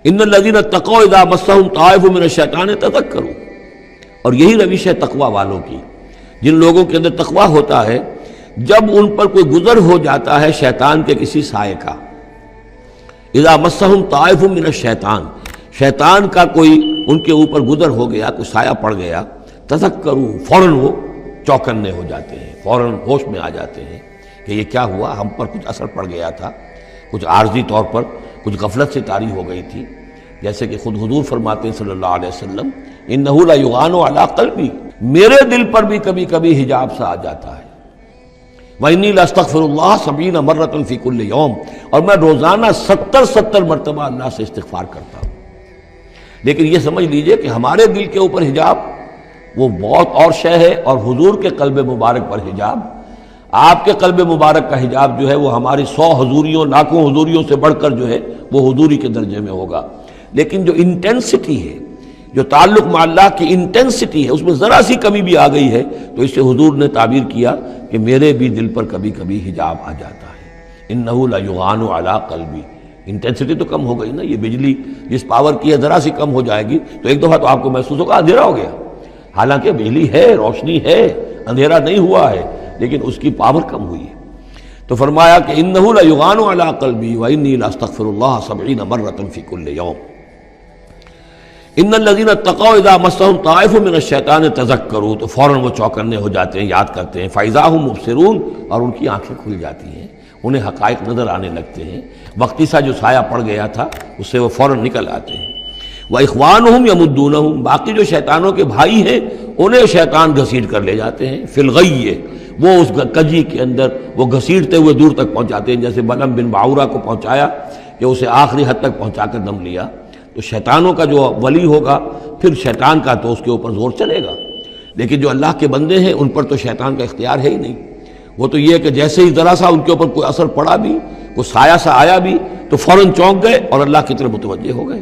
ان الذین اتقوا اذا مسهم طائف من الشیطان تذکروا، اور یہی روش ہے تقوی والوں کی، جن لوگوں کے اندر تقوی ہوتا ہے جب ان پر کوئی گزر ہو جاتا ہے شیطان کے کسی سائے کا، اذا مسهم طائف من الشیطان، شیطان کا کوئی ان کے اوپر گزر ہو گیا، کوئی سایہ پڑ گیا، تذکروا، فوراً وہ چوکنے ہو جاتے ہیں، فوراً ہوش میں آ جاتے ہیں کہ یہ کیا ہوا، ہم پر کچھ اثر پڑ گیا تھا، کچھ عارضی طور پر کچھ غفلت سے طاری ہو گئی تھی، جیسے کہ خود حضور فرماتے ہیں صلی اللہ علیہ وسلم انہ لیغان علی قلبی، میرے دل پر بھی کبھی کبھی حجاب سا آ جاتا ہے، وانی لاستغفر اللہ 70 مرۃ فی کل یوم، اور میں روزانہ 70 مرتبہ اللہ سے استغفار کرتا ہوں۔ لیکن یہ سمجھ لیجئے کہ ہمارے دل کے اوپر حجاب وہ بہت اور شے ہے، اور حضور کے قلب مبارک پر حجاب، آپ کے قلب مبارک کا حجاب جو ہے وہ ہماری 100 حضوریوں لاکھوں حضوریوں سے بڑھ کر جو ہے وہ حضوری کے درجے میں ہوگا۔ لیکن جو انٹینسٹی ہے، جو تعلق مع اللہ کی انٹینسٹی ہے، اس میں ذرا سی کمی بھی آ گئی ہے تو اس سے حضور نے تعبیر کیا کہ میرے بھی دل پر کبھی کبھی حجاب آ جاتا ہے، انہ لیغان علی قلبی، انٹینسٹی تو کم ہو گئی نا، یہ بجلی جس پاور کی ہے ذرا سی کم ہو جائے گی تو ایک دفعہ تو آپ کو محسوس ہوگا اندھیرا ہو گیا، حالانکہ بجلی ہے، روشنی ہے، اندھیرا نہیں ہوا ہے، لیکن اس کی پاور کم ہوئی ہے۔ تو فرمایا کہ انہ لیغان علی قلبی وانی لاستغفر اللہ 70 مرۃ فی کل یوم۔ ان الذین اتقوا اذا مسهم طائف من الشیطان تذکروا، تو فوراً وہ چوکنے ہو جاتے ہیں، یاد کرتے ہیں، فاذا هم مبصرون، اور ان کی آنکھیں کھل جاتی ہیں، انہیں حقائق نظر آنے لگتے ہیں، وقتی سا جو سایہ پڑ گیا تھا اس سے وہ فوراً نکل آتے ہیں۔ وَإِخْوَانُهُمْ يَمُدُّونَهُمْ، باقی جو شیطانوں کے بھائی ہیں انہیں شیطان گھسیٹ کر لے جاتے ہیں، فی الغی، وہ اس کجی کے اندر وہ گھسیٹتے ہوئے دور تک پہنچاتے ہیں، جیسے بلعم بن باعورہ کو پہنچایا کہ اسے آخری حد تک پہنچا کر دم لیا۔ تو شیطانوں کا جو ولی ہوگا پھر شیطان کا تو اس کے اوپر زور چلے گا، لیکن جو اللہ کے بندے ہیں ان پر تو شیطان کا اختیار ہے ہی نہیں، وہ تو یہ ہے کہ جیسے ہی ذرا سا ان کے اوپر کوئی اثر پڑا بھی، کوئی سایہ سا آیا بھی تو فوراً چونک گئے اور اللہ کی طرف متوجہ ہو گئے۔